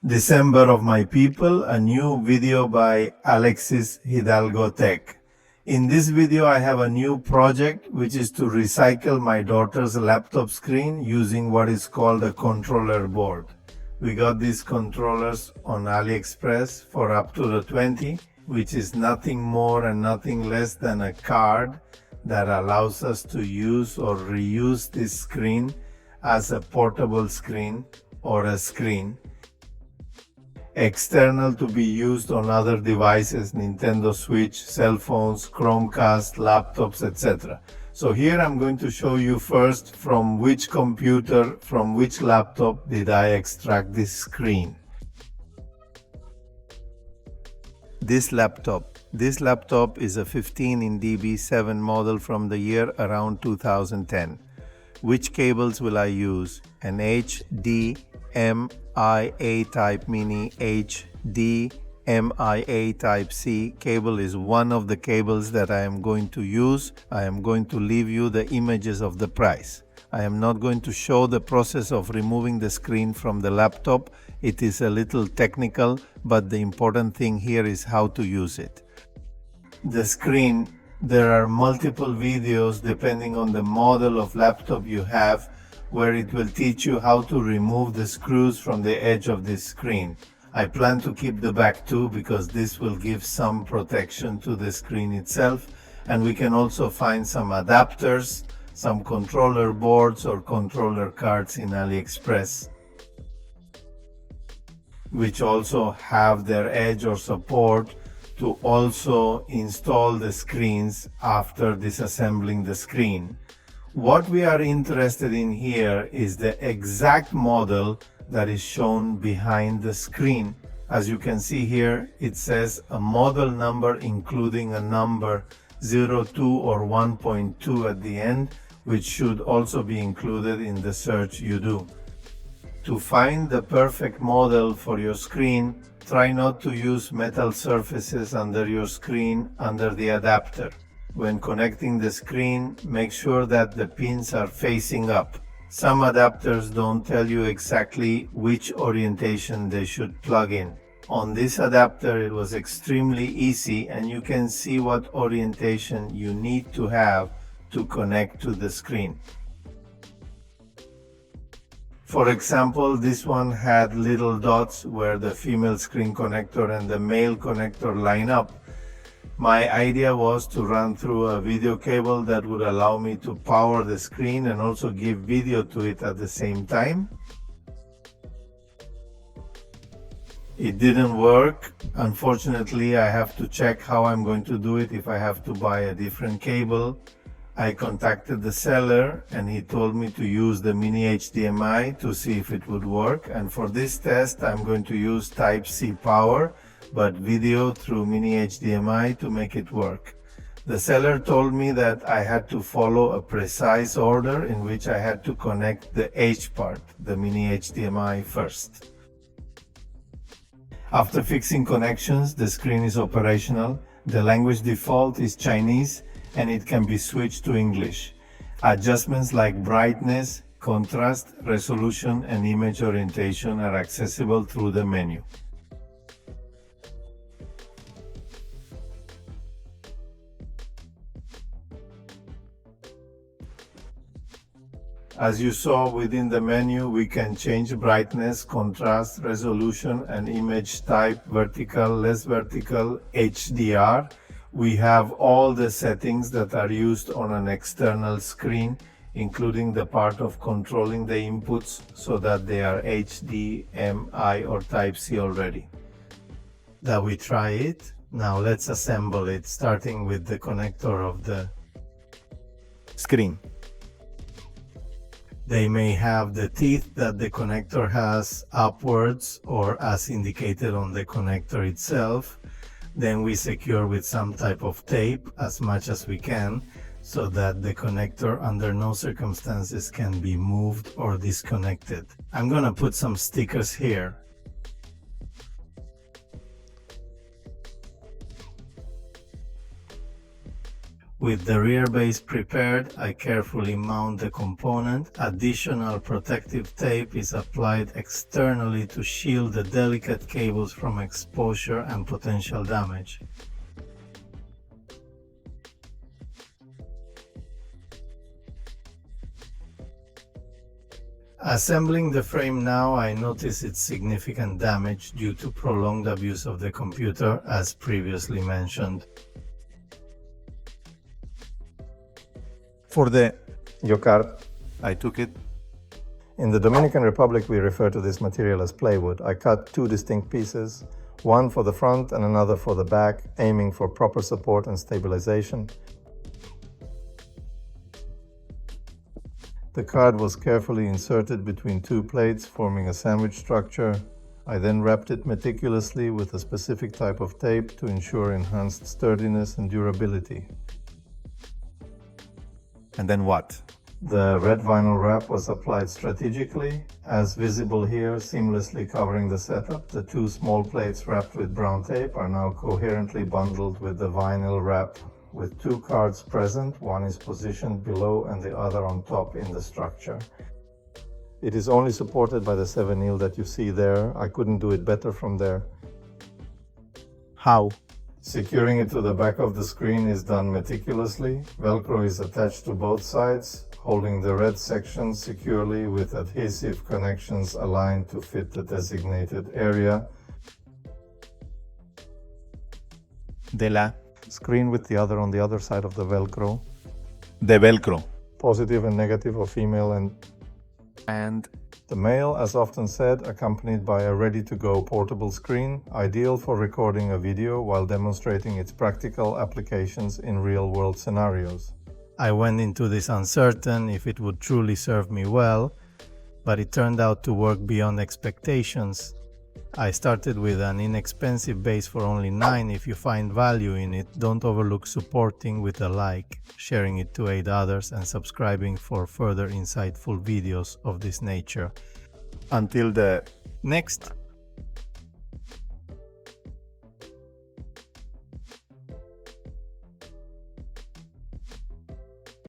December of my people, a new video by Alexis Hidalgo Tech. In this video, I have a new project which is to recycle my daughter's laptop screen using what is called a controller board. We got these controllers on AliExpress for up to the 20, which is nothing more and nothing less than a card that allows us to use or reuse this screen as a portable screen or a screen external to be used on other devices, Nintendo Switch, cell phones, Chromecast, laptops, etc. So here I'm going to show you first from which computer, from which laptop did I extract this screen. This laptop is a 15 in DB7 model from the year around 2010. Which cables will I use? An HDMI type mini HDMI type C cable is one of the cables that I am going to use. I am going to leave you the images of the price. I am not going to show the process of removing the screen from the laptop. It is a little technical, but the important thing here is how to use it. The screen, there are multiple videos depending on the model of laptop you have, where it will teach you how to remove the screws from the edge of this screen. I plan to keep the back too because this will give some protection to the screen itself, and we can also find some adapters, some controller boards or controller cards in AliExpress, which also have their edge or support to also install the screens after disassembling the screen. What we are interested in here is the exact model that is shown behind the screen. As you can see here, it says a model number including a number 02 or 1.2 at the end, which should also be included in the search you do. To find the perfect model for your screen, try not to use metal surfaces under your screen under the adapter. When connecting the screen, make sure that the pins are facing up. Some adapters don't tell you exactly which orientation they should plug in. On this adapter, it was extremely easy, and you can see what orientation you need to have to connect to the screen. For example, this one had little dots where the female screen connector and the male connector line up. My idea was to run through a video cable that would allow me to power the screen and also give video to it at the same time. It didn't work. Unfortunately, I have to check how I'm going to do it if I have to buy a different cable. I contacted the seller and he told me to use the mini HDMI to see if it would work. And for this test, I'm going to use Type-C power, but video through mini HDMI to make it work. The seller told me that I had to follow a precise order in which I had to connect the H part, the mini HDMI first. After fixing connections, the screen is operational. The language default is Chinese, and it can be switched to English. Adjustments like brightness, contrast, resolution, and image orientation are accessible through the menu. As you saw within the menu, we can change brightness, contrast, resolution, and image type, vertical, less vertical, HDR. We have all the settings that are used on an external screen, including the part of controlling the inputs so that they are HDMI or Type-C already. That we try it. Now let's assemble it, starting with the connector of the screen. They may have the teeth that the connector has upwards or as indicated on the connector itself. Then we secure with some type of tape as much as we can so that the connector under no circumstances can be moved or disconnected. I'm gonna put some stickers here. With the rear base prepared, I carefully mount the component. Additional protective tape is applied externally to shield the delicate cables from exposure and potential damage. Assembling the frame now, I notice its significant damage due to prolonged abuse of the computer, as previously mentioned. For your card, I took it. In the Dominican Republic, we refer to this material as plywood. I cut two distinct pieces, one for the front and another for the back, aiming for proper support and stabilization. The card was carefully inserted between two plates, forming a sandwich structure. I then wrapped it meticulously with a specific type of tape to ensure enhanced sturdiness and durability. And then what? The red vinyl wrap was applied strategically, as visible here, seamlessly covering the setup. The two small plates wrapped with brown tape are now coherently bundled with the vinyl wrap. With two cards present, one is positioned below and the other on top in the structure. It is only supported by the 7-nil that you see there. I couldn't do it better from there. How? Securing it to the back of the screen is done meticulously. Velcro is attached to both sides, holding the red section securely with adhesive connections aligned to fit the designated area. De la Screen with the other on the other side of the Velcro. de Velcro. Positive and negative of female And the male, as often said, accompanied by a ready-to-go portable screen, ideal for recording a video while demonstrating its practical applications in real-world scenarios. I went into this uncertain if it would truly serve me well, but it turned out to work beyond expectations. I started with an inexpensive base for only $9. If you find value in it, don't overlook supporting with a like, sharing it to aid others, and subscribing for further insightful videos of this nature. until the Next